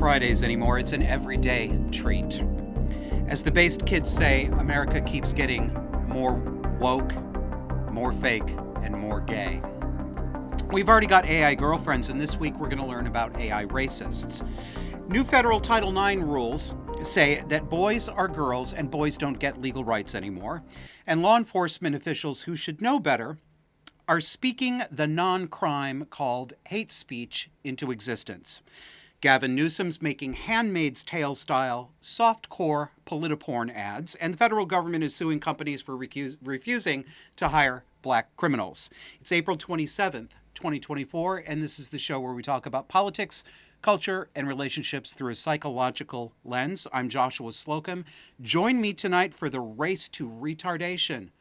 Fridays anymore. It's an everyday treat. As the based kids say, America keeps getting more woke, more fake, and more gay. We've already got AI girlfriends, and this week we're going to learn about AI racists. New federal Title IX rules say that boys are girls and boys don't get legal rights anymore. And law enforcement officials who should know better are speaking the non-crime called hate speech into existence. Gavin Newsom's making Handmaids Tale-style soft-core politi-porn ads, and the federal government is suing companies for refusing to hire black criminals. It's April 27th, 2024, and this is the show where we talk about politics, culture, and relationships through a psychological lens. I'm Joshua Slocum. Join me tonight for the race to retardation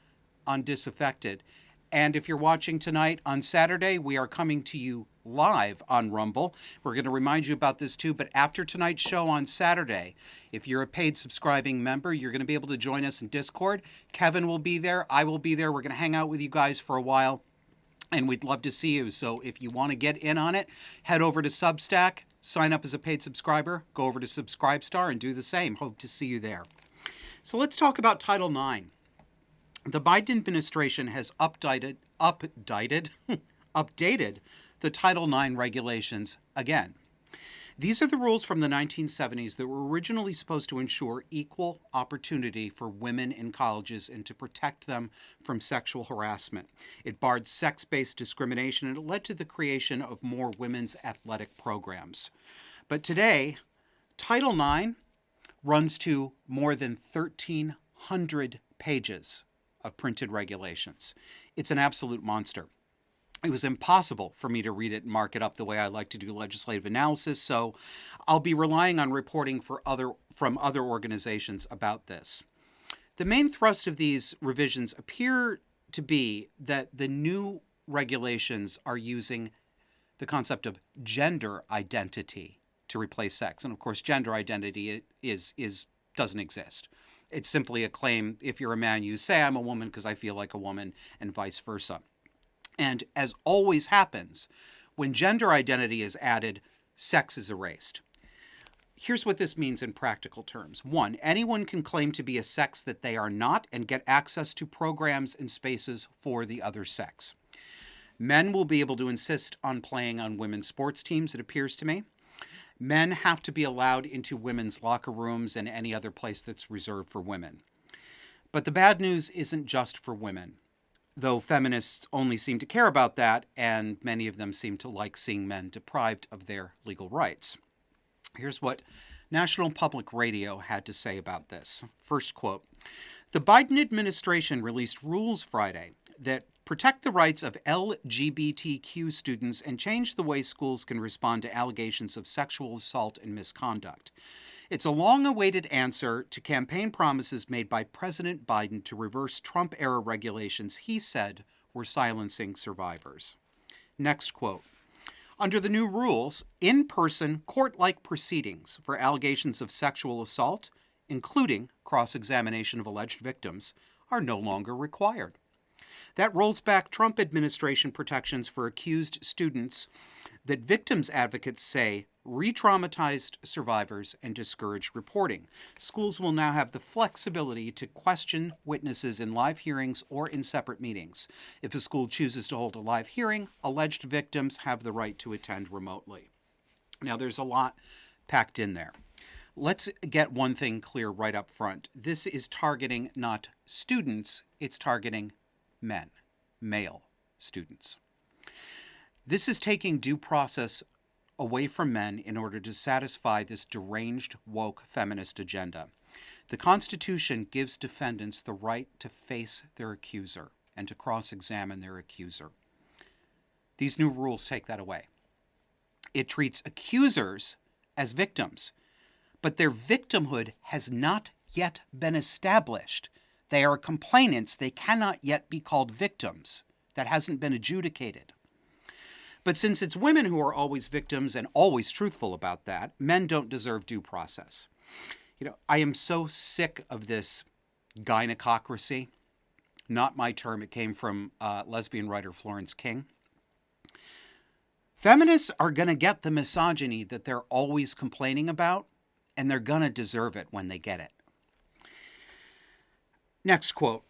on Disaffected. And if you're watching tonight on Saturday, we are coming to you live on Rumble. We're going to remind you about this too, but after tonight's show on Saturday, if you're a paid subscribing member, you're going to be able to join us in Discord. Kevin will be there. I will be there. We're going to hang out with you guys for a while, and we'd love to see you. So if you want to get in on it, head over to Substack, sign up as a paid subscriber, go over to Subscribestar and do the same. Hope to see you there. So let's talk about Title IX. The Biden administration has updated the Title IX regulations again. These are the rules from the 1970s that were originally supposed to ensure equal opportunity for women in colleges and to protect them from sexual harassment. It barred sex-based discrimination, and it led to the creation of more women's athletic programs. But today, Title IX runs to more than 1,300 pages of printed regulations. It's an absolute monster. It was impossible for me to read it and mark it up the way I like to do legislative analysis, so I'll be relying on reporting from other organizations about this. The main thrust of these revisions appear to be that the new regulations are using the concept of gender identity to replace sex. And of course, gender identity doesn't exist. It's simply a claim, if you're a man, you say I'm a woman because I feel like a woman, and vice versa. And as always happens, when gender identity is added, sex is erased. Here's what this means in practical terms. 1, anyone can claim to be a sex that they are not and get access to programs and spaces for the other sex. Men will be able to insist on playing on women's sports teams, it appears to me. Men have to be allowed into women's locker rooms and any other place that's reserved for women. But the bad news isn't just for women, though feminists only seem to care about that, and many of them seem to like seeing men deprived of their legal rights. Here's what National Public Radio had to say about this. First quote, "The Biden administration released rules Friday that protect the rights of LGBTQ students and change the way schools can respond to allegations of sexual assault and misconduct. It's a long-awaited answer to campaign promises made by President Biden to reverse Trump-era regulations he said were silencing survivors." Next quote, "Under the new rules, in-person court-like proceedings for allegations of sexual assault, including cross-examination of alleged victims, are no longer required. That rolls back Trump administration protections for accused students that victims advocates say re-traumatized survivors and discouraged reporting. Schools will now have the flexibility to question witnesses in live hearings or in separate meetings. If a school chooses to hold a live hearing, alleged victims have the right to attend remotely." Now, there's a lot packed in there. Let's get one thing clear right up front. This is targeting not students, it's targeting men, male students. This is taking due process away from men in order to satisfy this deranged, woke feminist agenda. The Constitution gives defendants the right to face their accuser and to cross-examine their accuser. These new rules take that away. It treats accusers as victims, but their victimhood has not yet been established. They are complainants. They cannot yet be called victims. That hasn't been adjudicated. But since it's women who are always victims and always truthful about that, men don't deserve due process. I am so sick of this gynecocracy. Not my term. It came from lesbian writer Florence King. Feminists are going to get the misogyny that they're always complaining about, and they're going to deserve it when they get it. Next quote.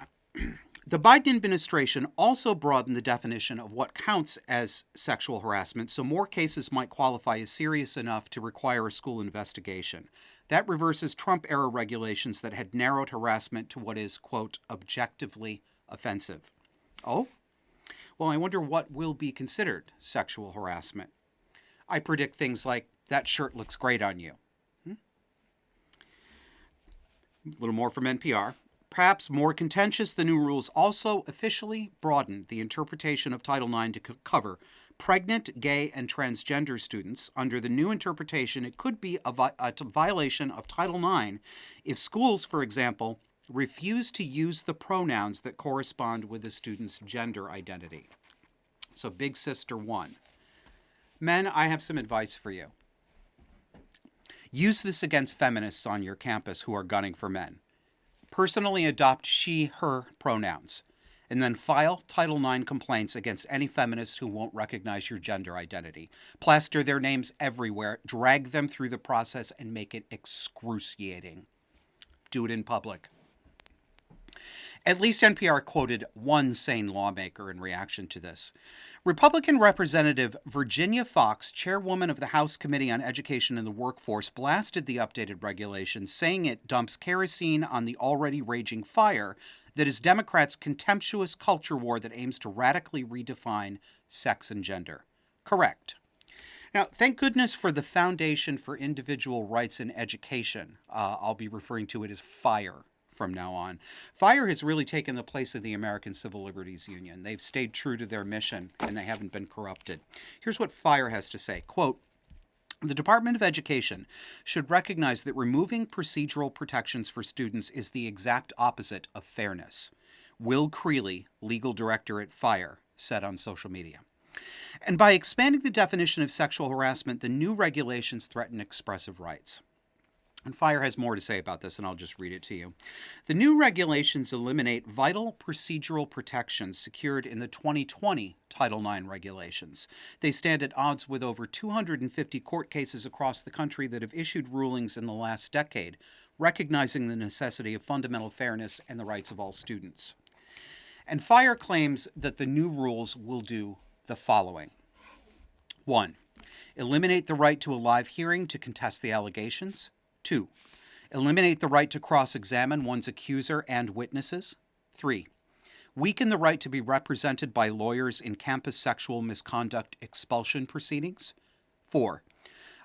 The Biden administration also broadened the definition of what counts as sexual harassment, so more cases might qualify as serious enough to require a school investigation. That reverses Trump-era regulations that had narrowed harassment to what is, quote, objectively offensive. Oh? Well, I wonder what will be considered sexual harassment. I predict things like, that shirt looks great on you. A little more from NPR. Perhaps more contentious, the new rules also officially broadened the interpretation of Title IX to cover pregnant, gay, and transgender students. Under the new interpretation, it could be a violation of Title IX if schools, for example, refuse to use the pronouns that correspond with the student's gender identity. So, Big Sister 1. Men, I have some advice for you. Use this against feminists on your campus who are gunning for men. Personally adopt she, her pronouns, and then file Title IX complaints against any feminist who won't recognize your gender identity. Plaster their names everywhere, drag them through the process, and make it excruciating. Do it in public. At least NPR quoted one sane lawmaker in reaction to this. Republican Representative Virginia Foxx, chairwoman of the House Committee on Education and the Workforce, blasted the updated regulations, saying it dumps kerosene on the already raging fire that is Democrats' contemptuous culture war that aims to radically redefine sex and gender. Correct. Now, thank goodness for the Foundation for Individual Rights in Education. I'll be referring to it as FIRE from now on. FIRE has really taken the place of the American Civil Liberties Union. They've stayed true to their mission, and they haven't been corrupted. Here's what FIRE has to say. Quote, the Department of Education should recognize that removing procedural protections for students is the exact opposite of fairness. Will Creeley, legal director at FIRE, said on social media. And by expanding the definition of sexual harassment, the new regulations threaten expressive rights. And FIRE has more to say about this, and I'll just read it to you. The new regulations eliminate vital procedural protections secured in the 2020 Title IX regulations. They stand at odds with over 250 court cases across the country that have issued rulings in the last decade, recognizing the necessity of fundamental fairness and the rights of all students. And FIRE claims that the new rules will do the following. 1. Eliminate the right to a live hearing to contest the allegations. 2. Eliminate the right to cross-examine one's accuser and witnesses. 3. Weaken the right to be represented by lawyers in campus sexual misconduct expulsion proceedings. 4.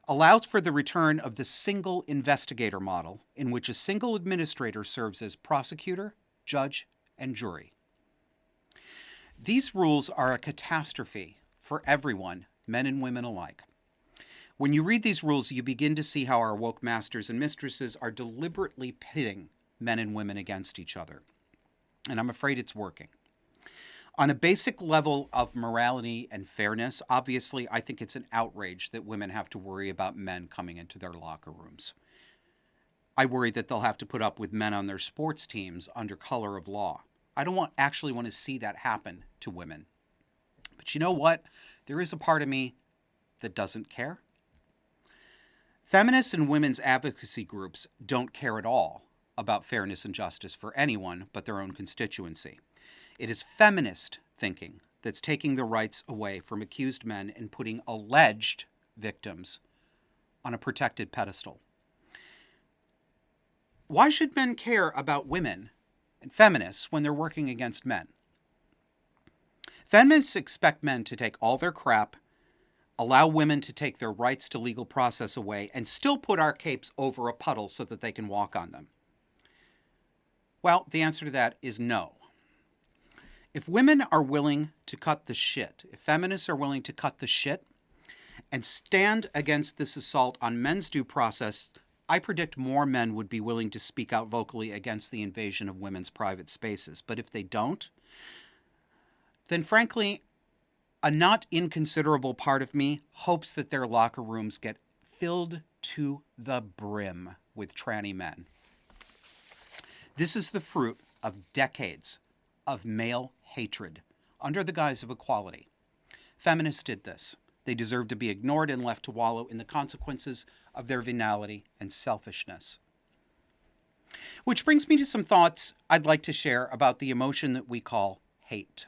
Allows for the return of the single investigator model, in which a single administrator serves as prosecutor, judge, and jury. These rules are a catastrophe for everyone, men and women alike. When you read these rules, you begin to see how our woke masters and mistresses are deliberately pitting men and women against each other. And I'm afraid it's working. On a basic level of morality and fairness, obviously, I think it's an outrage that women have to worry about men coming into their locker rooms. I worry that they'll have to put up with men on their sports teams under color of law. I don't actually want to see that happen to women. But you know what? There is a part of me that doesn't care. Feminists and women's advocacy groups don't care at all about fairness and justice for anyone but their own constituency. It is feminist thinking that's taking the rights away from accused men and putting alleged victims on a protected pedestal. Why should men care about women and feminists when they're working against men? Feminists expect men to take all their crap, allow women to take their rights to legal process away, and still put our capes over a puddle so that they can walk on them. Well, the answer to that is no. If women are willing to cut the shit, if feminists are willing to cut the shit and stand against this assault on men's due process, I predict more men would be willing to speak out vocally against the invasion of women's private spaces. But if they don't, then frankly, a not inconsiderable part of me hopes that their locker rooms get filled to the brim with tranny men. This is the fruit of decades of male hatred under the guise of equality. Feminists did this. They deserve to be ignored and left to wallow in the consequences of their venality and selfishness. Which brings me to some thoughts I'd like to share about the emotion that we call hate.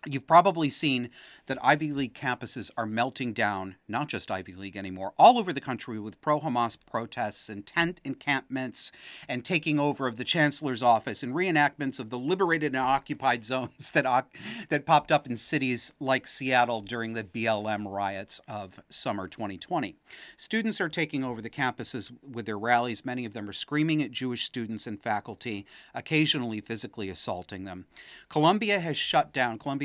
You've probably seen that Ivy League campuses are melting down, not just Ivy League anymore, all over the country with pro-Hamas protests and tent encampments and taking over of the chancellor's office and reenactments of the liberated and occupied zones that popped up in cities like Seattle during the BLM riots of summer 2020. Students are taking over the campuses with their rallies. Many of them are screaming at Jewish students and faculty, occasionally physically assaulting them. Columbia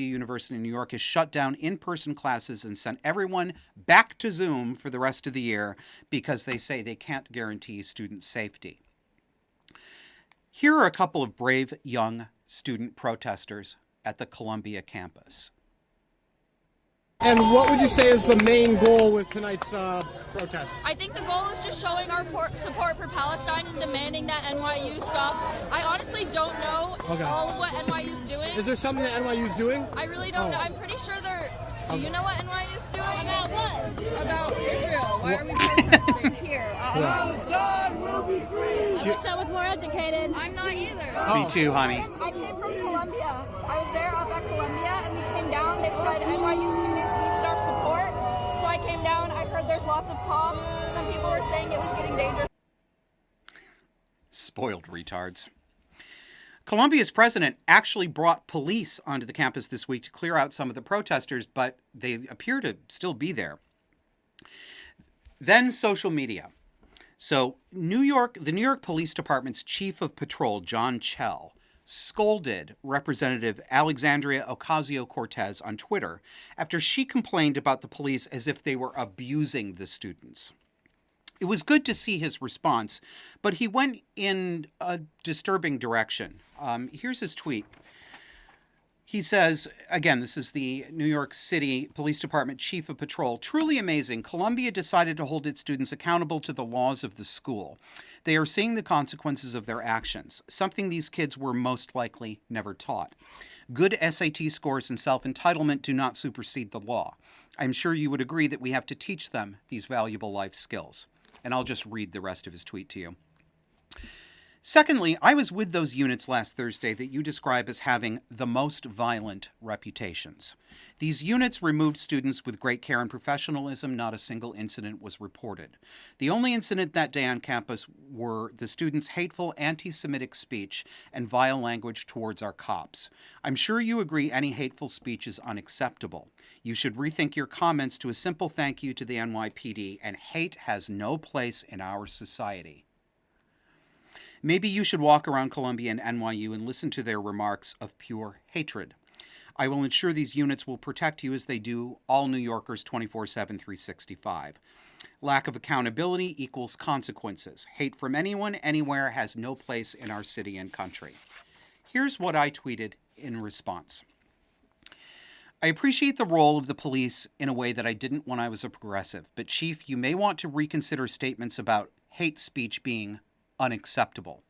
University in New York has shut down in-person classes and sent everyone back to Zoom for the rest of the year because they say they can't guarantee student safety. Here are a couple of brave young student protesters at the Columbia campus. And what would you say is the main goal with tonight's protest? I think the goal is just showing our support for Palestine and demanding that NYU stops. I honestly don't know all of what NYU is doing. Is there something that NYU is doing? I really don't know. I'm pretty sure they're... Do you know what NYU is doing? About what? About Israel. Why are we protesting here? Palestine will be free! I wish I was more educated. I'm not either. Me too, honey. I came from Columbia. I was there up at Columbia, and we came down. They said NYU students needed our support, so I came down. I heard there's lots of cops. Some people were saying it was getting dangerous. Spoiled retards. Columbia's president actually brought police onto the campus this week to clear out some of the protesters, but they appear to still be there. Then social media. So the New York Police Department's chief of patrol, John Chell, scolded Representative Alexandria Ocasio-Cortez on Twitter after she complained about the police as if they were abusing the students. It was good to see his response, but he went in a disturbing direction. Here's his tweet. He says, again, this is the New York City Police Department Chief of Patrol. Truly amazing. Columbia decided to hold its students accountable to the laws of the school. They are seeing the consequences of their actions, something these kids were most likely never taught. Good SAT scores and self-entitlement do not supersede the law. I'm sure you would agree that we have to teach them these valuable life skills. And I'll just read the rest of his tweet to you. Secondly, I was with those units last Thursday that you describe as having the most violent reputations. These units removed students with great care and professionalism. Not a single incident was reported. The only incident that day on campus were the students' hateful anti-Semitic speech and vile language towards our cops. I'm sure you agree any hateful speech is unacceptable. You should rethink your comments to a simple thank you to the NYPD, and hate has no place in our society. Maybe you should walk around Columbia and NYU and listen to their remarks of pure hatred. I will ensure these units will protect you as they do all New Yorkers 24/7, 365. Lack of accountability equals consequences. Hate from anyone, anywhere has no place in our city and country. Here's what I tweeted in response. I appreciate the role of the police in a way that I didn't when I was a progressive, but Chief, you may want to reconsider statements about hate speech being unacceptable.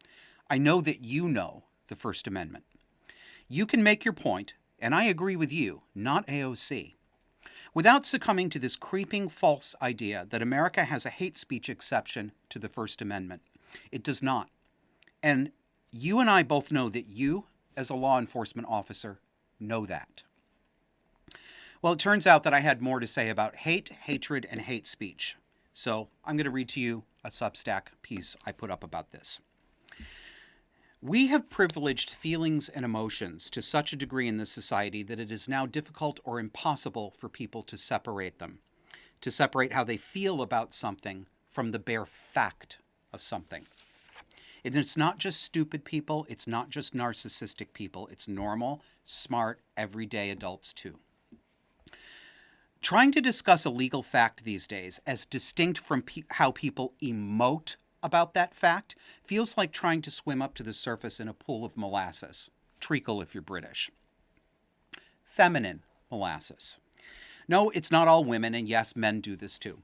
I know that you know the First Amendment. You can make your point, and I agree with you, not AOC, without succumbing to this creeping false idea that America has a hate speech exception to the First Amendment. It does not. And you and I both know that you, as a law enforcement officer, know that. Well, it turns out that I had more to say about hate, hatred, and hate speech. So I'm going to read to you a Substack piece I put up about this. We have privileged feelings and emotions to such a degree in this society that it is now difficult or impossible for people to separate them, to separate how they feel about something from the bare fact of something. And it's not just stupid people, it's not just narcissistic people, it's normal, smart, everyday adults too. Trying to discuss a legal fact these days as distinct from how people emote about that fact feels like trying to swim up to the surface in a pool of molasses. Treacle if you're British. Feminine molasses. No, it's not all women, and yes, men do this too.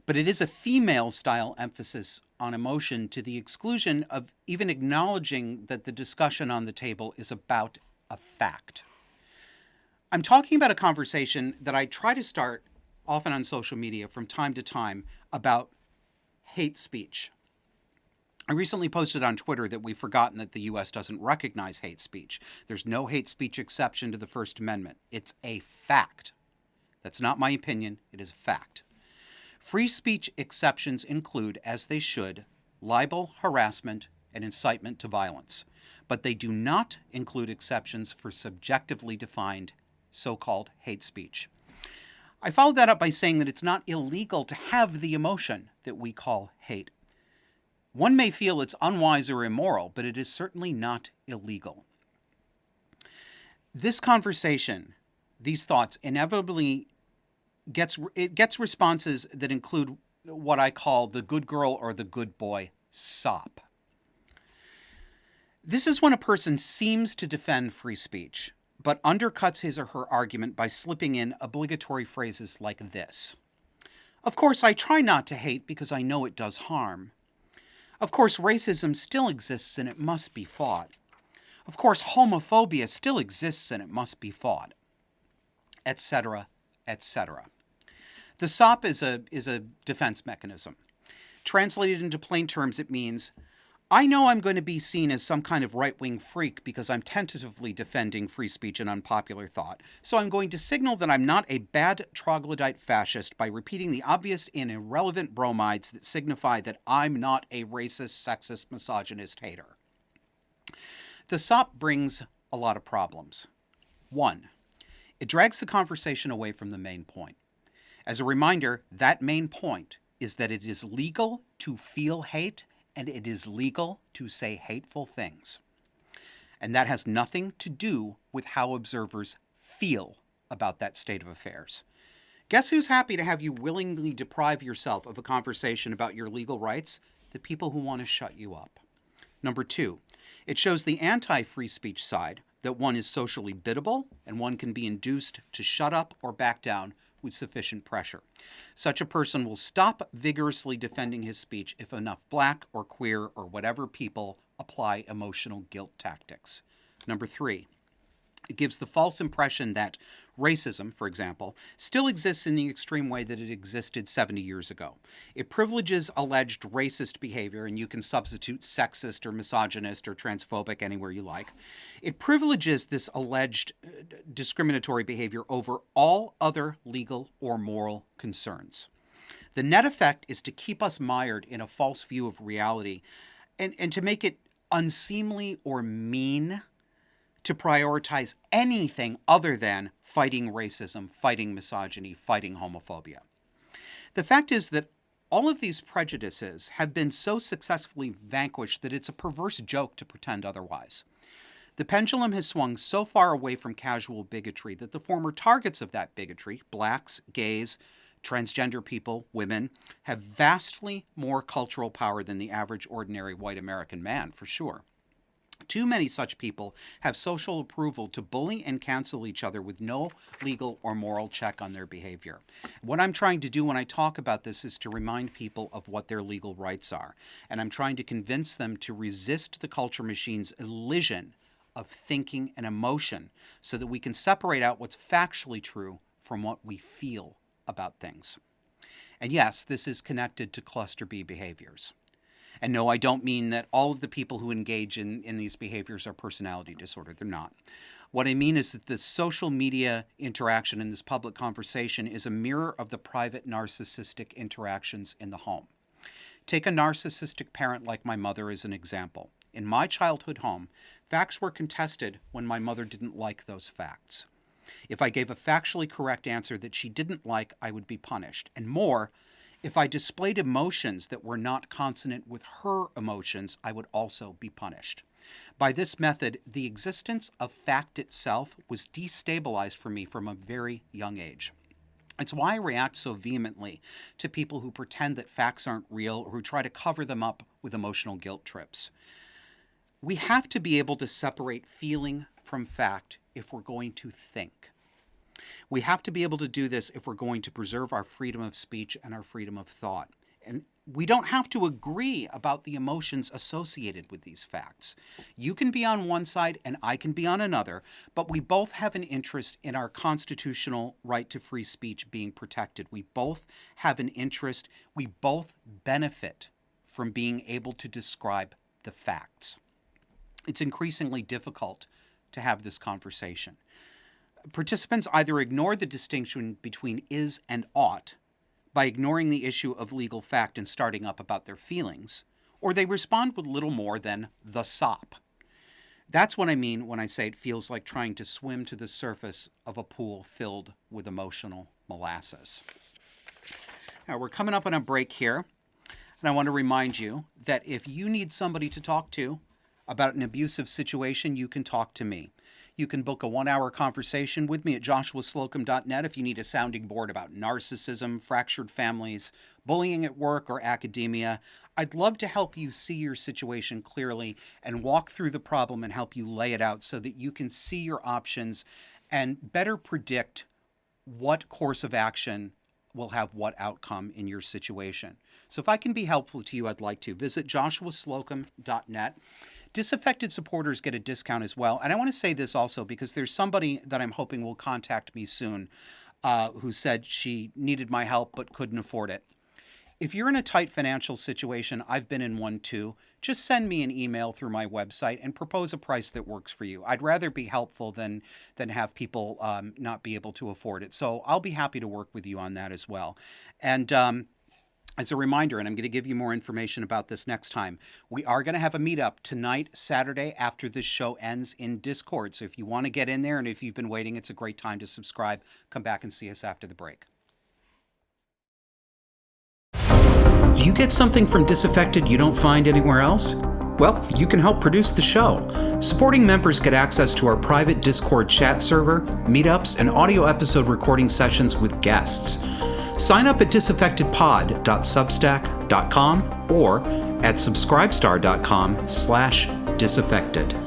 But it is a female-style emphasis on emotion to the exclusion of even acknowledging that the discussion on the table is about a fact. I'm talking about a conversation that I try to start often on social media from time to time about hate speech. I recently posted on Twitter that we've forgotten that the U.S. doesn't recognize hate speech. There's no hate speech exception to the First Amendment. It's a fact. That's not my opinion. It is a fact. Free speech exceptions include, as they should, libel, harassment, and incitement to violence. But they do not include exceptions for subjectively defined so-called hate speech. I followed that up by saying that it's not illegal to have the emotion that we call hate. One may feel it's unwise or immoral, but it is certainly not illegal. This conversation, these thoughts, inevitably gets responses that include what I call the good girl or the good boy sop. This is when a person seems to defend free speech, but undercuts his or her argument by slipping in obligatory phrases like this. Of course, I try not to hate because I know it does harm. Of course, racism still exists and it must be fought. Of course, homophobia still exists and it must be fought. Etc., etc. The SOP is a defense mechanism. Translated into plain terms, it means, I know I'm going to be seen as some kind of right-wing freak because I'm tentatively defending free speech and unpopular thought, so I'm going to signal that I'm not a bad troglodyte fascist by repeating the obvious and irrelevant bromides that signify that I'm not a racist, sexist, misogynist hater. The SOP brings a lot of problems. 1. It drags the conversation away from the main point. As a reminder, that main point is that it is legal to feel hate and it is legal to say hateful things. And that has nothing to do with how observers feel about that state of affairs. Guess who's happy to have you willingly deprive yourself of a conversation about your legal rights? The people who want to shut you up. Number 2, it shows the anti-free speech side that one is socially biddable and one can be induced to shut up or back down with sufficient pressure. Such a person will stop vigorously defending his speech if enough black or queer or whatever people apply emotional guilt tactics. Number 3, it gives the false impression that racism, for example, still exists in the extreme way that it existed 70 years ago. It privileges alleged racist behavior, and you can substitute sexist or misogynist or transphobic anywhere you like. It privileges this alleged discriminatory behavior over all other legal or moral concerns. The net effect is to keep us mired in a false view of reality and to make it unseemly or mean to prioritize anything other than fighting racism, fighting misogyny, fighting homophobia. The fact is that all of these prejudices have been so successfully vanquished that it's a perverse joke to pretend otherwise. The pendulum has swung so far away from casual bigotry that the former targets of that bigotry, blacks, gays, transgender people, women, have vastly more cultural power than the average ordinary white American man, for sure. Too many such people have social approval to bully and cancel each other with no legal or moral check on their behavior. What I'm trying to do when I talk about this is to remind people of what their legal rights are. And I'm trying to convince them to resist the culture machine's illusion of thinking and emotion so that we can separate out what's factually true from what we feel about things. And yes, this is connected to cluster B behaviors. And no, I don't mean that all of the people who engage in these behaviors are personality disorder. They're not. What I mean is that the social media interaction in this public conversation is a mirror of the private narcissistic interactions in the home. Take a narcissistic parent like my mother as an example. In my childhood home, facts were contested when my mother didn't like those facts. If I gave a factually correct answer that she didn't like, I would be punished. And more, if I displayed emotions that were not consonant with her emotions, I would also be punished. By this method, the existence of fact itself was destabilized for me from a very young age. It's why I react so vehemently to people who pretend that facts aren't real or who try to cover them up with emotional guilt trips. We have to be able to separate feeling from fact if we're going to think. We have to be able to do this if we're going to preserve our freedom of speech and our freedom of thought. And we don't have to agree about the emotions associated with these facts. You can be on one side and I can be on another, but we both have an interest in our constitutional right to free speech being protected. We both have an interest, we both benefit from being able to describe the facts. It's increasingly difficult to have this conversation. Participants either ignore the distinction between is and ought by ignoring the issue of legal fact and starting up about their feelings, or they respond with little more than the sop. That's what I mean when I say it feels like trying to swim to the surface of a pool filled with emotional molasses. Now, we're coming up on a break here, and I want to remind you that if you need somebody to talk to about an abusive situation, you can talk to me. You can book a 1-hour conversation with me at joshuaslocum.net if you need a sounding board about narcissism, fractured families, bullying at work, or academia. I'd love to help you see your situation clearly and walk through the problem and help you lay it out so that you can see your options and better predict what course of action will have what outcome in your situation. So if I can be helpful to you, I'd like to. Visit joshuaslocum.net. Disaffected supporters get a discount as well. And I want to say this also because there's somebody that I'm hoping will contact me soon who said she needed my help but couldn't afford it. If you're in a tight financial situation, I've been in one too, just send me an email through my website and propose a price that works for you. I'd rather be helpful than have people not be able to afford it. So I'll be happy to work with you on that as well. And as a reminder, and I'm going to give you more information about this next time, we are going to have a meetup tonight, Saturday, after this show ends in Discord. So if you want to get in there and if you've been waiting, it's a great time to subscribe. Come back and see us after the break. Do you get something from Disaffected you don't find anywhere else? Well, you can help produce the show. Supporting members get access to our private Discord chat server, meetups, and audio episode recording sessions with guests. Sign up at disaffectedpod.substack.com or at subscribestar.com/disaffected.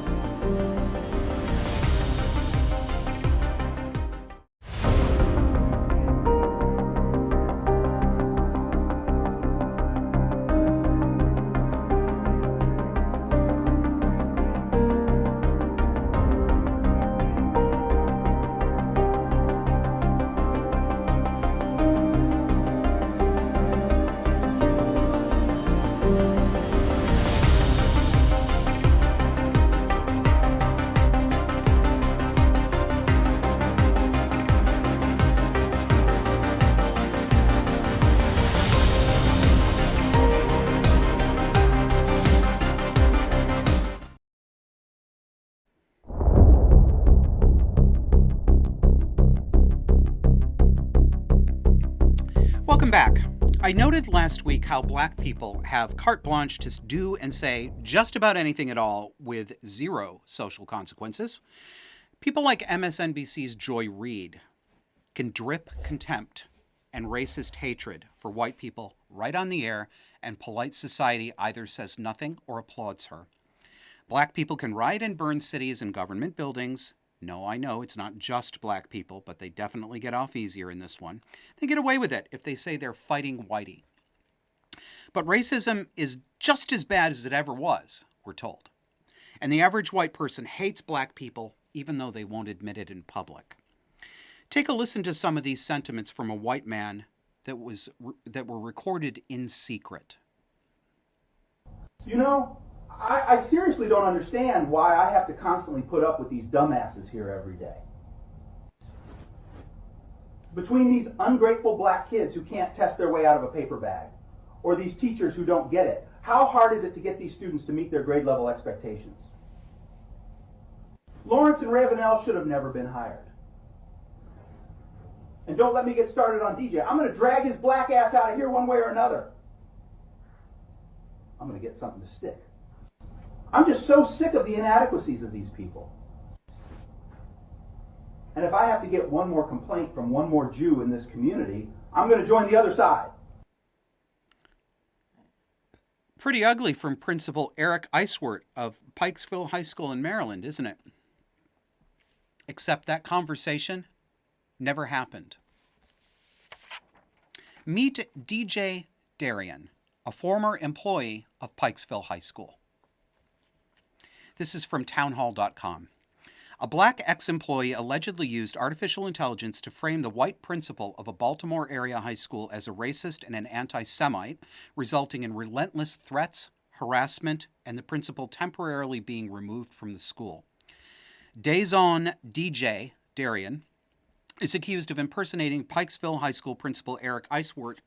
Welcome back. I noted last week how black people have carte blanche to do and say just about anything at all with zero social consequences. People like MSNBC's Joy Reid can drip contempt and racist hatred for white people right on the air, and polite society either says nothing or applauds her. Black people can riot and burn cities and government buildings. No, I know it's not just black people, but they definitely get off easier in this one. They get away with it if they say they're fighting whitey. But racism is just as bad as it ever was, we're told. And the average white person hates black people, even though they won't admit it in public. Take a listen to some of these sentiments from a white man that were recorded in secret. You know, I seriously don't understand why I have to constantly put up with these dumbasses here every day. Between these ungrateful black kids who can't test their way out of a paper bag, or these teachers who don't get it, how hard is it to get these students to meet their grade level expectations? Lawrence and Ravenel should have never been hired. And don't let me get started on DJ. I'm going to drag his black ass out of here one way or another. I'm going to get something to stick. I'm just so sick of the inadequacies of these people. And if I have to get one more complaint from one more Jew in this community, I'm going to join the other side. Pretty ugly from Principal Eric Eiswert of Pikesville High School in Maryland, isn't it? Except that conversation never happened. Meet DJ Darian, a former employee of Pikesville High School. This is from townhall.com. A black ex-employee allegedly used artificial intelligence to frame the white principal of a Baltimore area high school as a racist and an anti-Semite, resulting in relentless threats, harassment, and the principal temporarily being removed from the school. Dazon DJ Darian is accused of impersonating Pikesville High School principal Eric Eiswert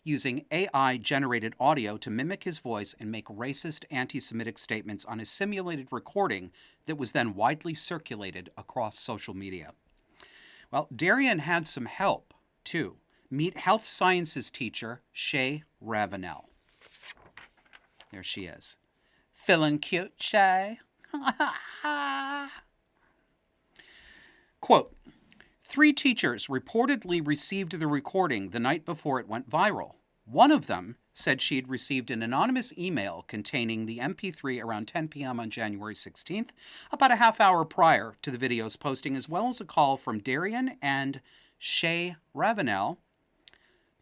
using AI-generated audio to mimic his voice and make racist anti-Semitic statements on a simulated recording that was then widely circulated across social media. Well, Darian had some help, too. Meet health sciences teacher Shay Ravenel. There she is. Feeling cute, Shay? Quote, 3 teachers reportedly received the recording the night before it went viral. One of them said she had received an anonymous email containing the MP3 around 10 p.m. on January 16th, about a half hour prior to the video's posting, as well as a call from Darian and Shay Ravenel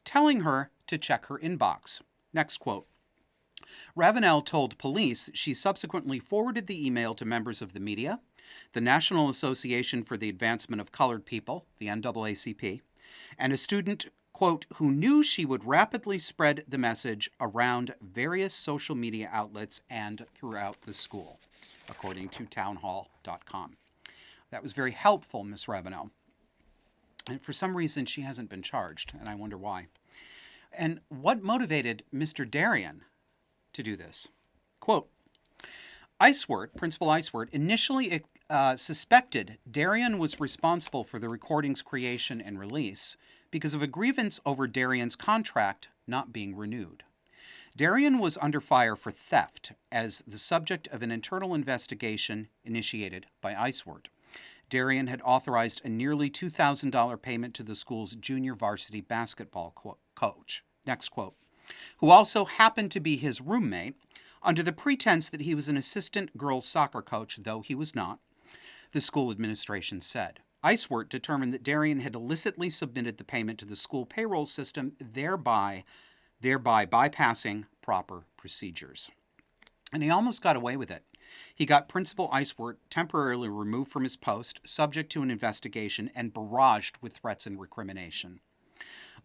telling her to check her inbox. Next quote. Ravenel told police she subsequently forwarded the email to members of the media, the National Association for the Advancement of Colored People, the NAACP, and a student, quote, who knew she would rapidly spread the message around various social media outlets and throughout the school, according to townhall.com. That was very helpful, Miss Ravenel. And for some reason, she hasn't been charged, and I wonder why. And what motivated Mr. Darian to do this? Quote, Principal Eiswert, initially suspected Darian was responsible for the recording's creation and release because of a grievance over Darian's contract not being renewed. Darian was under fire for theft as the subject of an internal investigation initiated by Eiswert. Darian had authorized a nearly $2,000 payment to the school's junior varsity basketball coach. Next quote. Who also happened to be his roommate, under the pretense that he was an assistant girls soccer coach, though he was not, the school administration said. Eiswert determined that Darian had illicitly submitted the payment to the school payroll system, thereby bypassing proper procedures. And he almost got away with it. He got Principal Eiswert temporarily removed from his post, subject to an investigation, and barraged with threats and recrimination.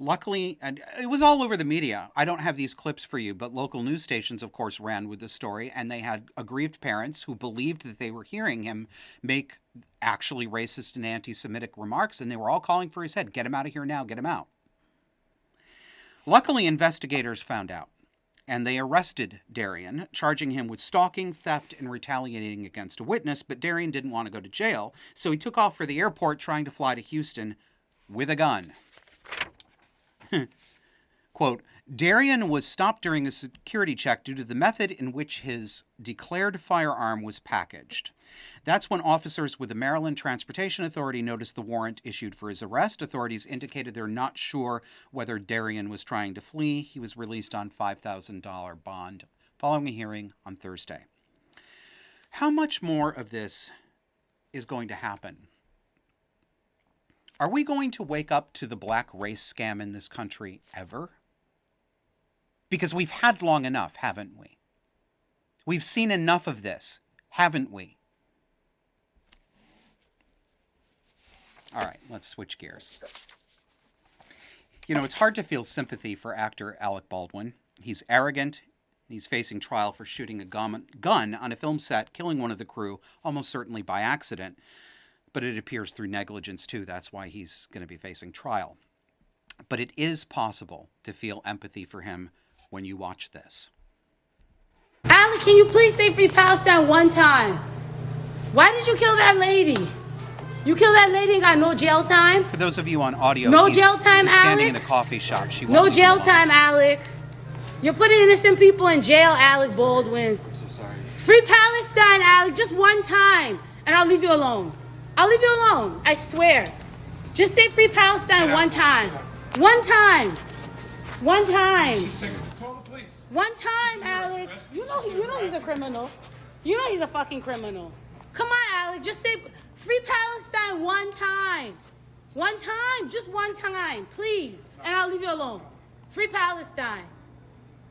Luckily, and it was all over the media. I don't have these clips for you, but local news stations, of course, ran with the story, and they had aggrieved parents who believed that they were hearing him make actually racist and anti-Semitic remarks, and they were all calling for his head. Get him out of here now, get him out. Luckily, investigators found out, and they arrested Darian, charging him with stalking, theft, and retaliating against a witness, but Darian didn't want to go to jail, so he took off for the airport trying to fly to Houston with a gun. Quote, Darian was stopped during a security check due to the method in which his declared firearm was packaged. That's when officers with the Maryland Transportation Authority noticed the warrant issued for his arrest. Authorities indicated they're not sure whether Darian was trying to flee. He was released on $5,000 bond following a hearing on Thursday. How much more of this is going to happen? Are we going to wake up to the black race scam in this country ever? Because we've had long enough, haven't we? We've seen enough of this, haven't we? All right, let's switch gears. You know, it's hard to feel sympathy for actor Alec Baldwin. He's arrogant, and he's facing trial for shooting a gun on a film set, killing one of the crew, almost certainly by accident. But it appears through negligence, too. That's why he's going to be facing trial. But it is possible to feel empathy for him when you watch this. Alec, can you please say Free Palestine one time? Why did you kill that lady? You killed that lady and got no jail time? For those of you on audio, no jail time, he's standing Alec? in a coffee shop. No jail time, Alec. You're putting innocent people in jail, Alec Baldwin. I'm so sorry. Free Palestine, Alec, just one time, and I'll leave you alone. I'll leave you alone, I swear. Just say Free Palestine one time. One time. One time. One time, Alec. You know he's a criminal. You know he's a fucking criminal. Come on, Alec, just say Free Palestine one time. One time, just one time, please. And I'll leave you alone. Free Palestine.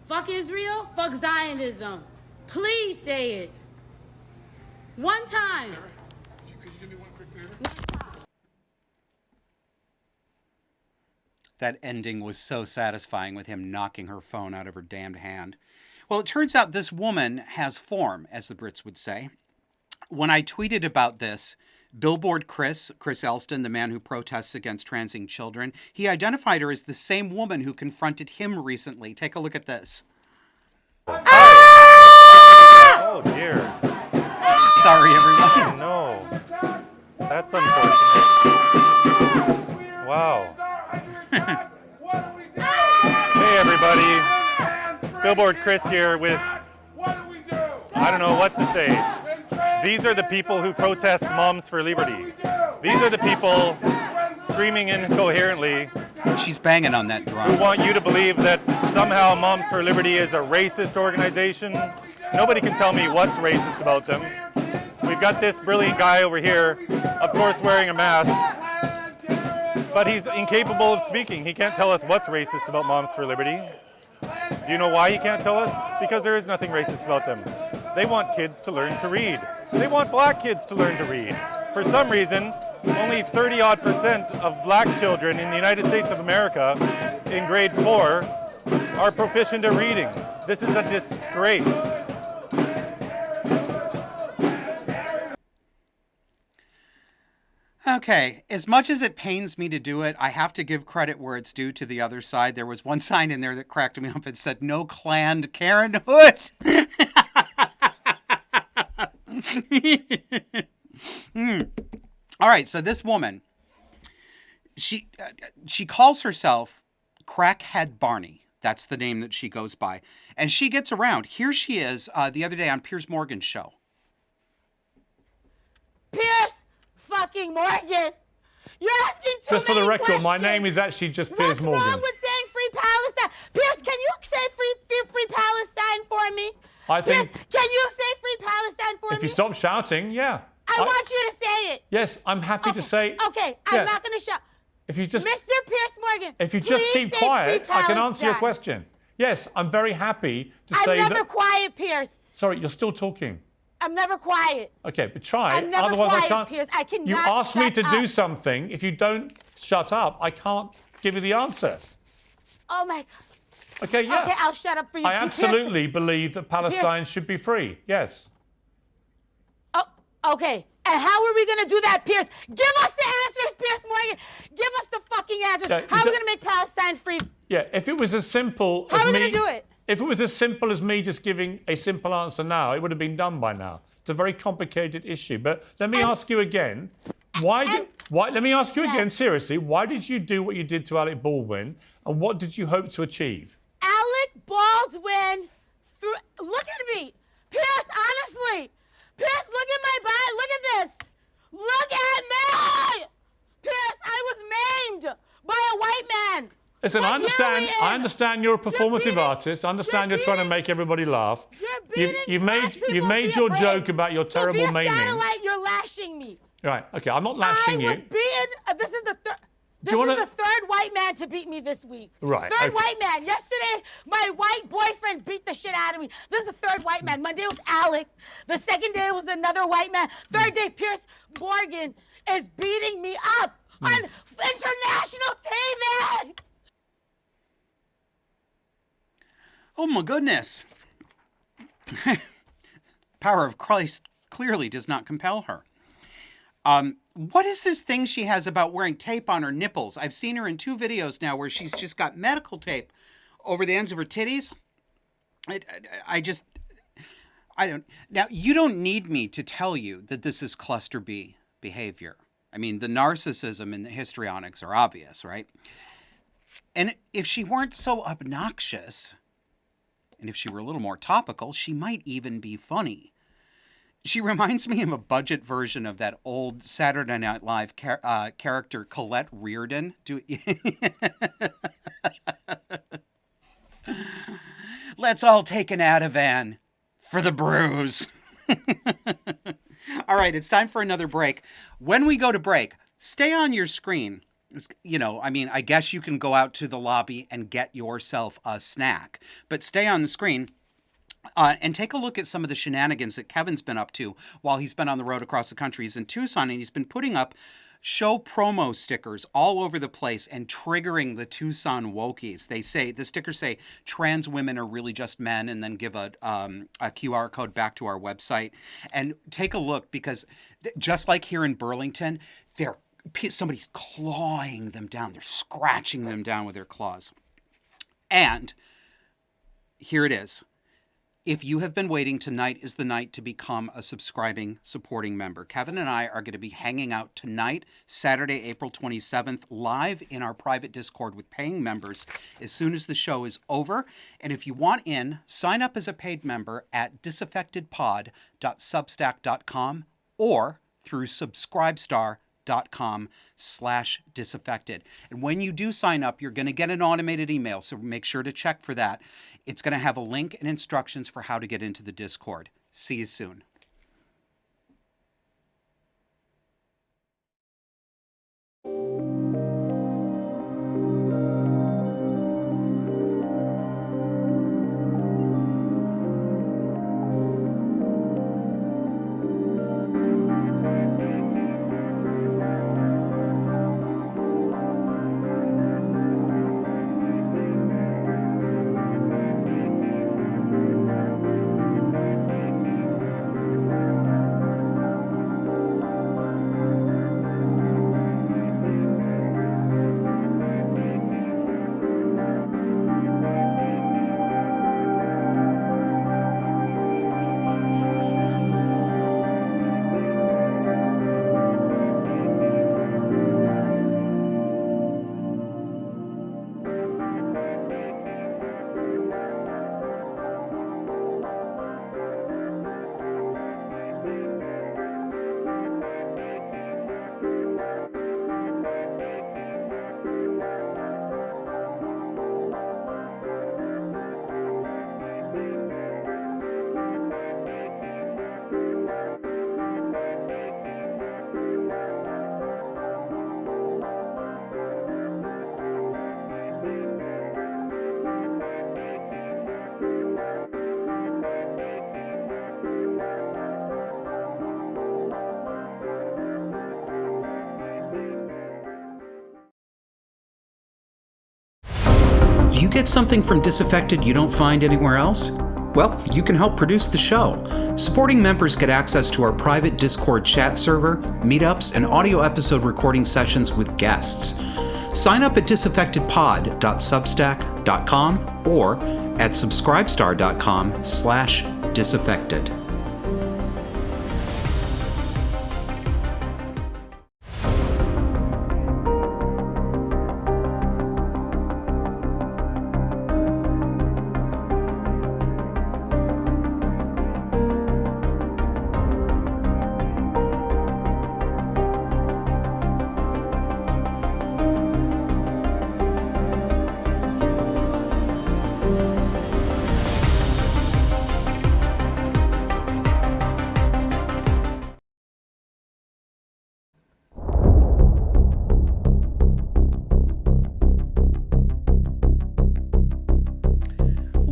Fuck Israel, fuck Zionism. Please say it. One time. Could you do me one quick favor? That ending was so satisfying with him knocking her phone out of her damned hand. Well, it turns out this woman has form, as the Brits would say. When I tweeted about this, Billboard Chris Elston, the man who protests against transing children, he identified her as the same woman who confronted him recently. Take a look at this. Oh, dear. Sorry, everyone. No. That's unfortunate. Wow. Hey, everybody. Billboard Chris here with, I don't know what to say. These are the people who protest Moms for Liberty. These are the people screaming incoherently. She's banging on that Who drum. want you to believe that somehow Moms for Liberty is a racist organization. Nobody can tell me what's racist about them. We've got this brilliant guy over here, of course wearing a mask, but he's incapable of speaking. He can't tell us what's racist about Moms for Liberty. Do you know why he can't tell us? Because there is nothing racist about them. They want kids to learn to read. They want black kids to learn to read. For some reason, only 30-odd% of black children in the United States of America in grade 4 are proficient at reading. This is a disgrace. Okay, as much as it pains me to do it, I have to give credit where it's due to the other side. There was one sign in there that cracked me up. It said, "No Planned Parenthood." All right, so this woman, she calls herself Crackhead Barney. That's the name that she goes by. And she gets around. Here she is the other day on Piers Morgan's show. Piers fucking Morgan. You're asking too Just for the many record, questions. my name is actually just Piers Morgan. What's wrong with saying free Palestine? Piers, can you say free Palestine for me? I think Piers, can you say free Palestine for me? if you stop shouting, yeah. I want you to say it. Yes, I'm happy to say. Okay, Yeah. I'm not going to shout. If you just, Mr. Pierce Morgan, if you just please keep say quiet, free I can answer your Palestine. question. Yes, I'm very happy to I'm say never that. quiet, Pierce. Sorry, you're still talking. I'm never quiet. Okay, but try. I'm never Otherwise, quiet, I can't. Piers. I cannot You asked me shut to do up. something. If you don't shut up, I can't give you the answer. Oh my God. Okay, yeah. Okay, I'll shut up for you. I Pierce. absolutely believe that Palestine should be free. Yes. Oh, okay. And how are we going to do that, Pierce? Give us the answers, Pierce Morgan. Give us the fucking answers. Yeah, How are we going to make Palestine free? Yeah, if it was as simple How as are we me, going to do it? If it was as simple as me just giving a simple answer now, it would have been done by now. It's a very complicated issue. But let me ask you again, let me ask you again, seriously, why did you do what you did to Alec Baldwin, and what did you hope to achieve? Alec Baldwin, look at me. Pierce, honestly. Pierce, look at my body. Look at this. Look at me. Pierce, I was maimed by a white man. Listen, But I understand. here we I understand you're a performative beating- artist. I understand you're trying to make everybody laugh. You're beating You've black made people you've made via your rape. joke about your So terrible via maiming. satellite, you're lashing me. Right. Okay. I'm not lashing I was you. beaten. This is the third. This you wanna- is the third white man to beat me this week. Right, Third okay. white man. Yesterday, my white boyfriend beat the shit out of me. This is the third white man. Monday was Alec. The second day was another white man. Third day, Pierce Morgan is beating me up on international TV. Oh my goodness. Power of Christ clearly does not compel her. What is this thing she has about wearing tape on her nipples? I've seen her in 2 videos now where she's just got medical tape over the ends of her titties. I don't. Now, you don't need me to tell you that this is cluster B behavior. I mean, the narcissism and the histrionics are obvious, right? And if she weren't so obnoxious, and if she were a little more topical, she might even be funny. She reminds me of a budget version of that old Saturday Night Live character, Colette Reardon. Let's all take an Ativan for the bruise. All right, it's time for another break. When we go to break, stay on your screen You know, I mean, I guess you can go out to the lobby and get yourself a snack, but stay on the screen. And take a look at some of the shenanigans that Kevin's been up to while he's been on the road across the country. He's in Tucson, and he's been putting up show promo stickers all over the place and triggering the Tucson wokies. The stickers say trans women are really just men, and then give a QR code back to our website. And take a look, because just like here in Burlington, somebody's clawing them down. They're scratching them down with their claws. And here it is. If you have been waiting, tonight is the night to become a subscribing, supporting member. Kevin and I are going to be hanging out tonight, Saturday, April 27th, live in our private Discord with paying members as soon as the show is over. And if you want in, sign up as a paid member at disaffectedpod.substack.com or through subscribestar.com/disaffected. And when you do sign up, you're going to get an automated email, so make sure to check for that. It's going to have a link and instructions for how to get into the Discord. See you soon. Do you get something from Disaffected you don't find anywhere else? Well, you can help produce the show. Supporting members get access to our private Discord chat server, meetups, and audio episode recording sessions with guests. Sign up at disaffectedpod.substack.com or at subscribestar.com/disaffected.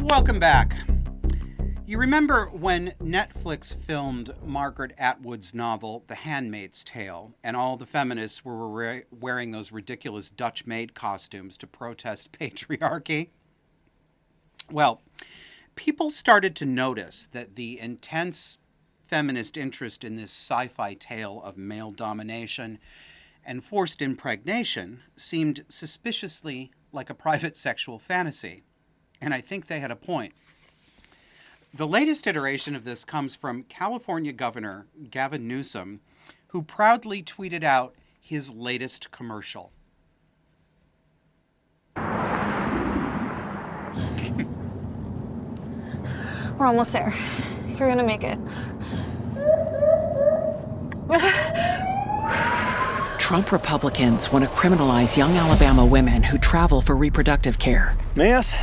Welcome back. You remember when Netflix filmed Margaret Atwood's novel, The Handmaid's Tale, and all the feminists were wearing those ridiculous Dutch maid costumes to protest patriarchy? Well, people started to notice that the intense feminist interest in this sci-fi tale of male domination and forced impregnation seemed suspiciously like a private sexual fantasy. And I think they had a point. The latest iteration of this comes from California Governor Gavin Newsom, who proudly tweeted out his latest commercial. We're almost there. You're gonna make it. Trump Republicans want to criminalize young Alabama women who travel for reproductive care. Miss,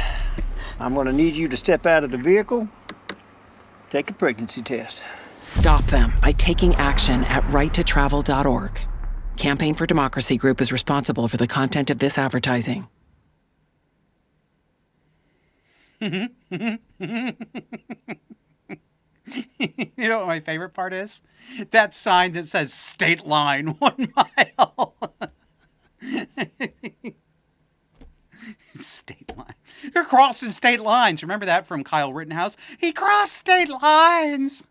I'm going to need you to step out of the vehicle, take a pregnancy test. Stop them by taking action at righttotravel.org. Campaign for Democracy Group is responsible for the content of this advertising. You know what my favorite part is? That sign that says state line 1 mile. State line. You're crossing state lines. Remember that from Kyle Rittenhouse? He crossed state lines.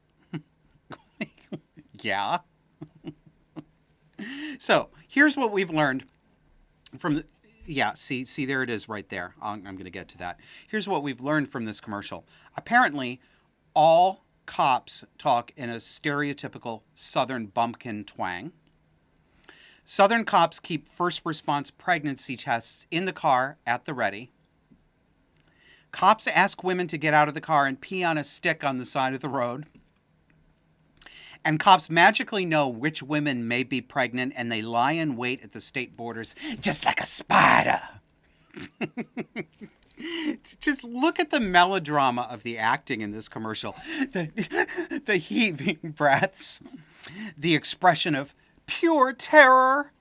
Yeah. So here's what we've learned from the, yeah, see, there it is right there. I'm going to get to that. Here's what we've learned from this commercial. Apparently, all cops talk in a stereotypical Southern bumpkin twang. Southern cops keep first response pregnancy tests in the car at the ready. Cops ask women to get out of the car and pee on a stick on the side of the road. And cops magically know which women may be pregnant, and they lie in wait at the state borders just like a spider. Just look at the melodrama of the acting in this commercial. The heaving breaths, the expression of pure terror,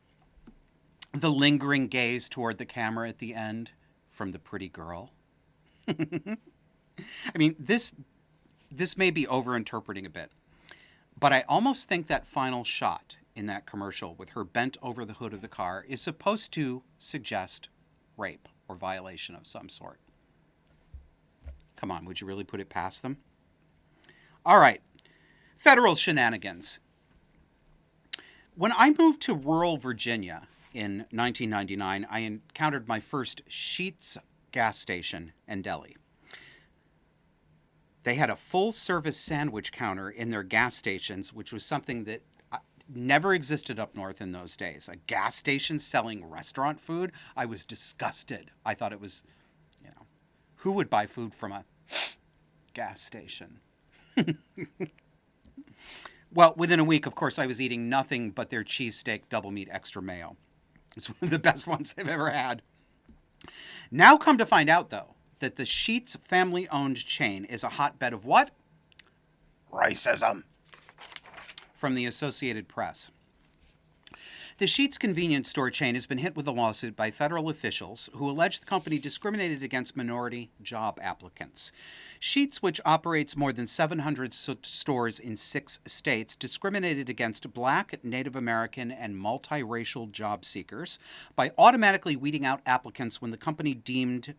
the lingering gaze toward the camera at the end from the pretty girl. I mean, this may be overinterpreting a bit, but I almost think that final shot in that commercial with her bent over the hood of the car is supposed to suggest rape or violation of some sort. Come on, would you really put it past them? All right, federal shenanigans. When I moved to rural Virginia in 1999, I encountered my first Sheetz gas station and deli. They had a full-service sandwich counter in their gas stations, which was something that never existed up north in those days. A gas station selling restaurant food? I was disgusted. I thought it was, who would buy food from a gas station? Well, within a week, of course, I was eating nothing but their cheesesteak double meat extra mayo. It's one of the best ones I've ever had. Now come to find out, though, that the Sheetz family-owned chain is a hotbed of what? Racism. From the Associated Press. The Sheetz convenience store chain has been hit with a lawsuit by federal officials who allege the company discriminated against minority job applicants. Sheetz, which operates more than 700 stores in 6 states, discriminated against Black, Native American, and multiracial job seekers by automatically weeding out applicants whom the company deemed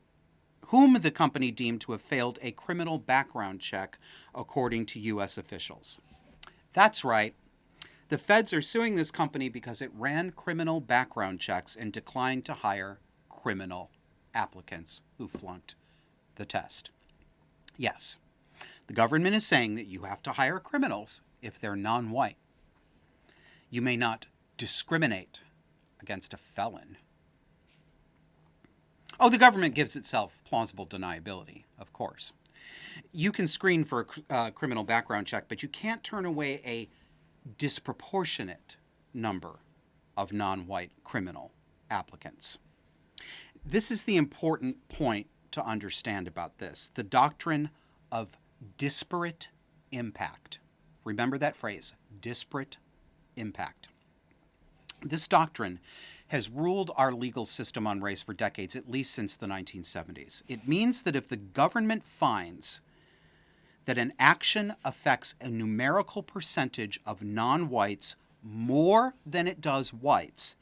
to have failed a criminal background check, according to U.S. officials. That's right. The feds are suing this company because it ran criminal background checks and declined to hire criminal applicants who flunked the test. Yes, the government is saying that you have to hire criminals if they're non-white. You may not discriminate against a felon. Oh, the government gives itself plausible deniability, of course. You can screen for a criminal background check, but you can't turn away a disproportionate number of non-white criminal applicants. This is the important point to understand about this. The doctrine of disparate impact. Remember that phrase, disparate impact. This doctrine has ruled our legal system on race for decades, at least since the 1970s. It means that if the government finds that an action affects a numerical percentage of non-whites more than it does whites,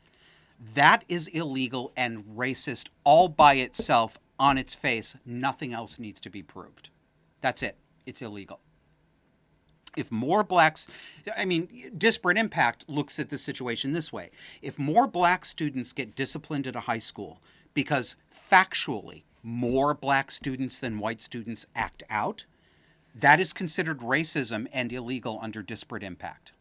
that is illegal and racist all by itself on its face. Nothing else needs to be proved. That's it. It's illegal. If more blacks, disparate impact looks at the situation this way. If more black students get disciplined at a high school because factually more black students than white students act out, that is considered racism and illegal under disparate impact.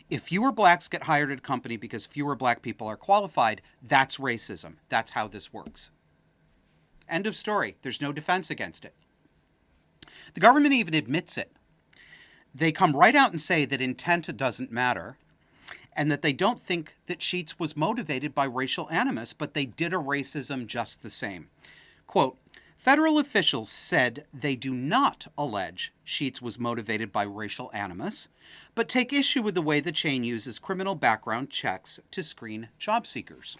If fewer blacks get hired at a company because fewer black people are qualified, that's racism. That's how this works. End of story. There's no defense against it. The government even admits it. They come right out and say that intent doesn't matter and that they don't think that Sheetz was motivated by racial animus, but they did a racism just the same. Quote, Federal officials said they do not allege Sheets was motivated by racial animus, but take issue with the way the chain uses criminal background checks to screen job seekers.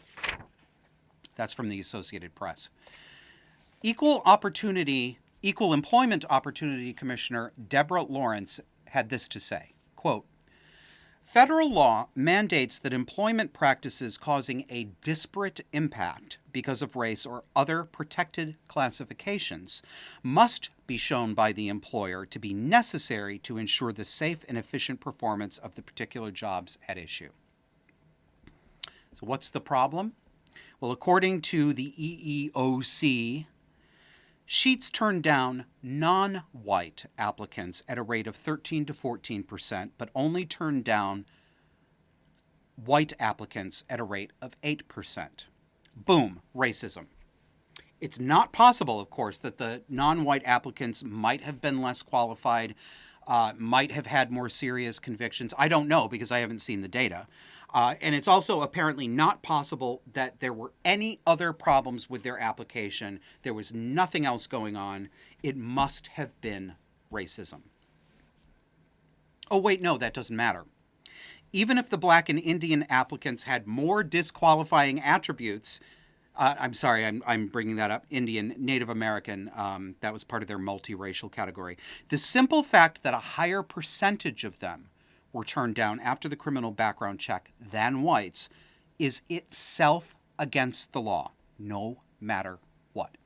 That's from the Associated Press. Equal Employment Opportunity Commissioner Deborah Lawrence had this to say, quote, "Federal law mandates that employment practices causing a disparate impact because of race or other protected classifications must be shown by the employer to be necessary to ensure the safe and efficient performance of the particular jobs at issue." So what's the problem? Well, according to the EEOC, Sheets turned down non-white applicants at a rate of 13 to 14%, but only turned down white applicants at a rate of 8%. Boom, racism. It's not possible, of course, that the non-white applicants might have been less qualified, might have had more serious convictions. I don't know because I haven't seen the data. And it's also apparently not possible that there were any other problems with their application. There was nothing else going on. It must have been racism. Oh, wait, no, that doesn't matter. Even if the Black and Indian applicants had more disqualifying attributes, I'm sorry, I'm bringing that up, Indian, Native American, that was part of their multiracial category. The simple fact that a higher percentage of them were turned down after the criminal background check than whites is itself against the law, no matter what.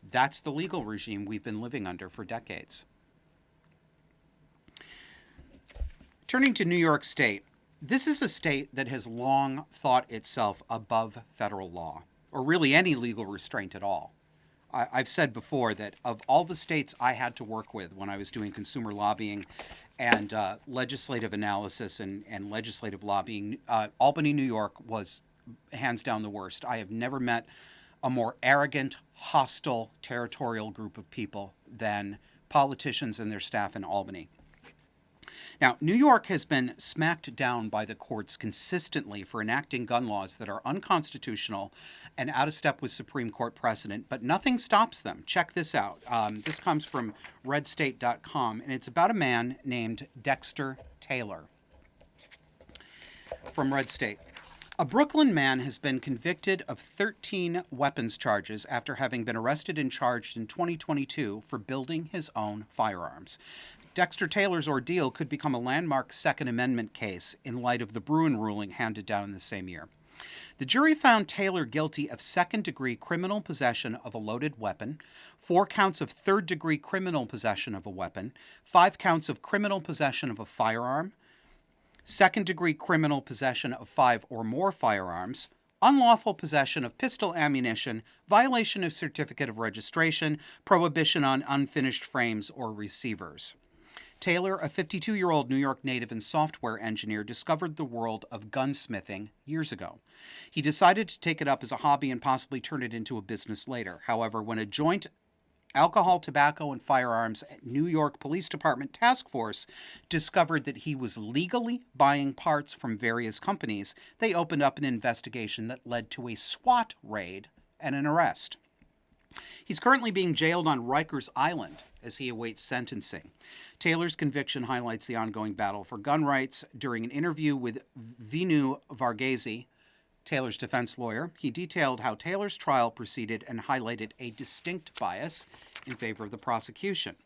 That's the legal regime we've been living under for decades. Turning to New York State, this is a state that has long thought itself above federal law, or really any legal restraint at all. I've said before that of all the states I had to work with when I was doing consumer lobbying and legislative analysis and legislative lobbying, Albany, New York was hands down the worst. I have never met a more arrogant, hostile, territorial group of people than politicians and their staff in Albany. Now, New York has been smacked down by the courts consistently for enacting gun laws that are unconstitutional and out of step with Supreme Court precedent, but nothing stops them. Check this out. This comes from redstate.com, and it's about a man named Dexter Taylor. From Red State. A Brooklyn man has been convicted of 13 weapons charges after having been arrested and charged in 2022 for building his own firearms. Dexter Taylor's ordeal could become a landmark Second Amendment case in light of the Bruin ruling handed down in the same year. The jury found Taylor guilty of second-degree criminal possession of a loaded weapon, 4 counts of third-degree criminal possession of a weapon, 5 counts of criminal possession of a firearm, second-degree criminal possession of 5 or more firearms, unlawful possession of pistol ammunition, violation of certificate of registration, prohibition on unfinished frames or receivers. Taylor, a 52-year-old New York native and software engineer, discovered the world of gunsmithing years ago. He decided to take it up as a hobby and possibly turn it into a business later. However, when a joint Alcohol, Tobacco, and Firearms New York Police Department task force discovered that he was legally buying parts from various companies, they opened up an investigation that led to a SWAT raid and an arrest. He's currently being jailed on Rikers Island as he awaits sentencing. Taylor's conviction highlights the ongoing battle for gun rights. During an interview with Vinu Varghese, Taylor's defense lawyer, he detailed how Taylor's trial proceeded and highlighted a distinct bias in favor of the prosecution.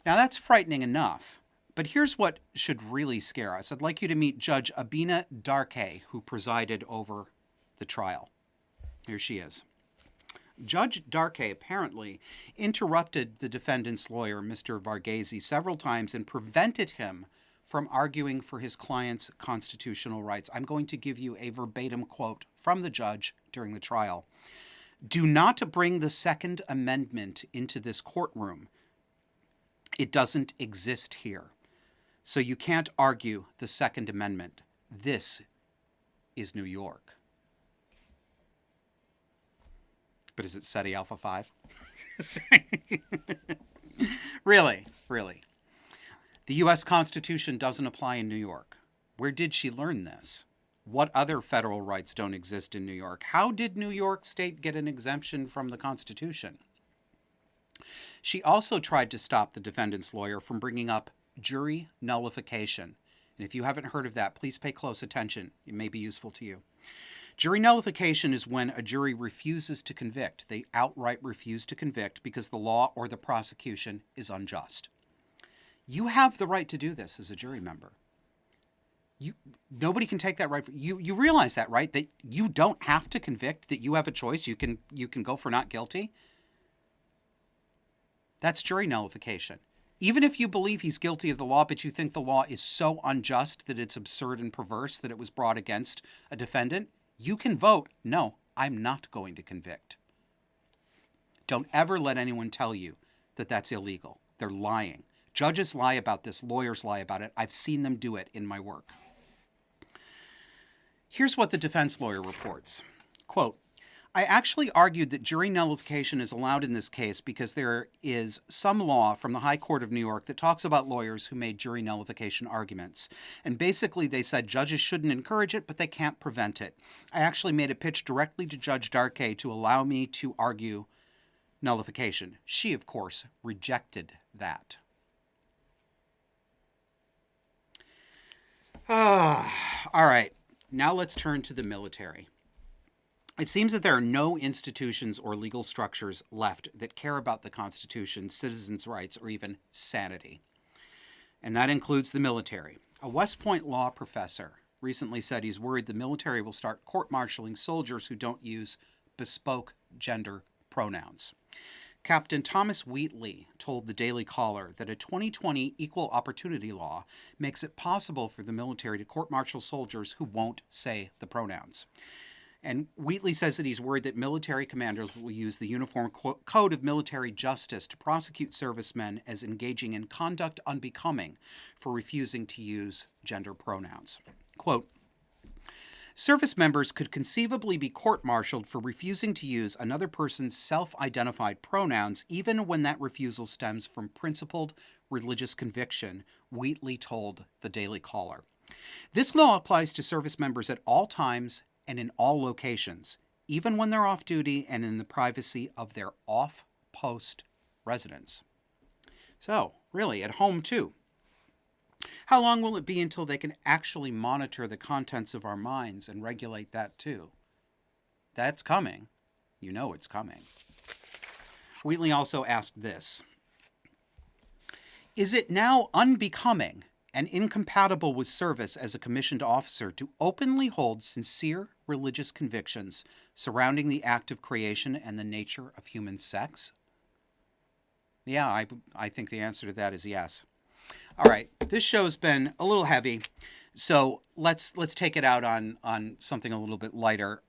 Now, that's frightening enough, but here's what should really scare us. I'd like you to meet Judge Abina Darke, who presided over the trial. Here she is. Judge Darke apparently interrupted the defendant's lawyer, Mr. Varghese, several times and prevented him from arguing for his client's constitutional rights. I'm going to give you a verbatim quote from the judge during the trial. "Do not bring the Second Amendment into this courtroom. It doesn't exist here. So you can't argue the Second Amendment. This is New York." But is it SETI Alpha 5? Really? The U.S. Constitution doesn't apply in New York. Where did she learn this? What other federal rights don't exist in New York? How did New York State get an exemption from the Constitution? She also tried to stop the defendant's lawyer from bringing up jury nullification. And if you haven't heard of that, please pay close attention. It may be useful to you. Jury nullification is when a jury refuses to convict. They outright refuse to convict because the law or the prosecution is unjust. You have the right to do this as a jury member. Nobody can take that right from you. You realize that, right? That you don't have to convict, that you have a choice. You can go for not guilty. That's jury nullification. Even if you believe he's guilty of the law, but you think the law is so unjust that it's absurd and perverse that it was brought against a defendant, you can vote, no, I'm not going to convict. Don't ever let anyone tell you that that's illegal. They're lying. Judges lie about this. Lawyers lie about it. I've seen them do it in my work. Here's what the defense lawyer reports. Quote, I actually argued that jury nullification is allowed in this case because there is some law from the High Court of New York that talks about lawyers who made jury nullification arguments. And basically they said judges shouldn't encourage it, but they can't prevent it. I actually made a pitch directly to Judge Darkay to allow me to argue nullification. She, of course, rejected that. All right, now let's turn to the military. It seems that there are no institutions or legal structures left that care about the Constitution, citizens' rights, or even sanity. And that includes the military. A West Point law professor recently said he's worried the military will start court-martialing soldiers who don't use bespoke gender pronouns. Captain Thomas Wheatley told the Daily Caller that a 2020 equal opportunity law makes it possible for the military to court-martial soldiers who won't say the pronouns. And Wheatley says that he's worried that military commanders will use the Uniform Code of Military Justice to prosecute servicemen as engaging in conduct unbecoming for refusing to use gender pronouns. Quote, service members could conceivably be court-martialed for refusing to use another person's self-identified pronouns, even when that refusal stems from principled religious conviction, Wheatley told the Daily Caller. This law applies to service members at all times and in all locations, even when they're off duty and in the privacy of their off-post residence. So, really, at home too. How long will it be until they can actually monitor the contents of our minds and regulate that too? That's coming. You know it's coming. Wheatley also asked this. Is it now unbecoming and incompatible with service as a commissioned officer to openly hold sincere religious convictions surrounding the act of creation and the nature of human sex? Yeah, I think the answer to that is yes. All right, this show's been a little heavy, so let's take it out on something a little bit lighter.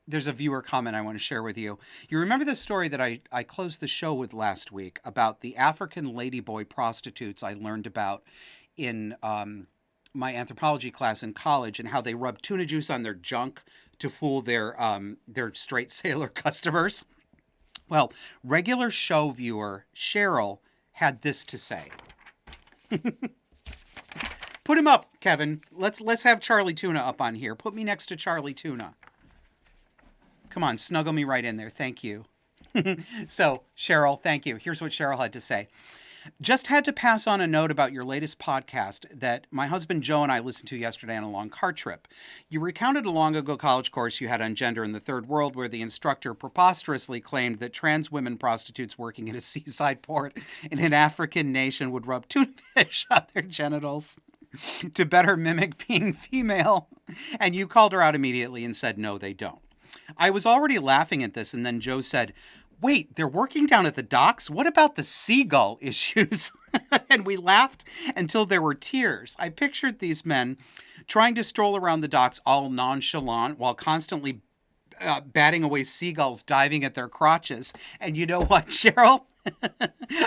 There's a viewer comment I want to share with you. You remember the story that I closed the show with last week about the African ladyboy prostitutes I learned about in my anthropology class in college, and how they rub tuna juice on their junk to fool their straight sailor customers? Well, regular show viewer Cheryl had this to say. Put him up, Kevin. Let's have Charlie Tuna up on here. Put me next to Charlie Tuna. Come on, snuggle me right in there. Thank you. So, Cheryl, thank you. Here's what Cheryl had to say. Just had to pass on a note about your latest podcast that my husband Joe and I listened to yesterday on a long car trip. You recounted a long ago college course you had on gender in the third world where the instructor preposterously claimed that trans women prostitutes working in a seaside port in an African nation would rub tuna fish on their genitals to better mimic being female. And you called her out immediately and said, no, they don't. I was already laughing at this, and then Joe said, wait, they're working down at the docks? What about the seagull issues? And we laughed until there were tears. I pictured these men trying to stroll around the docks all nonchalant while constantly batting away seagulls diving at their crotches. And you know what, Cheryl?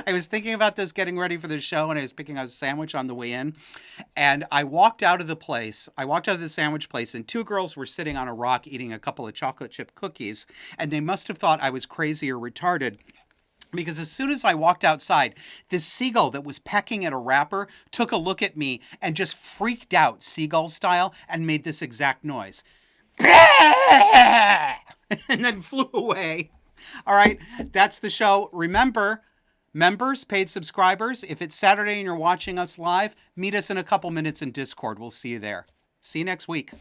I was thinking about this getting ready for the show, and I was picking up a sandwich on the way in. And I walked out of the place. I walked out of the sandwich place, and two girls were sitting on a rock eating a couple of chocolate chip cookies. And they must have thought I was crazy or retarded. Because as soon as I walked outside, this seagull that was pecking at a wrapper took a look at me and just freaked out seagull style and made this exact noise. And then flew away. All right, that's the show. Remember, members, paid subscribers, if it's Saturday and you're watching us live, meet us in a couple minutes in Discord. We'll see you there. See you next week.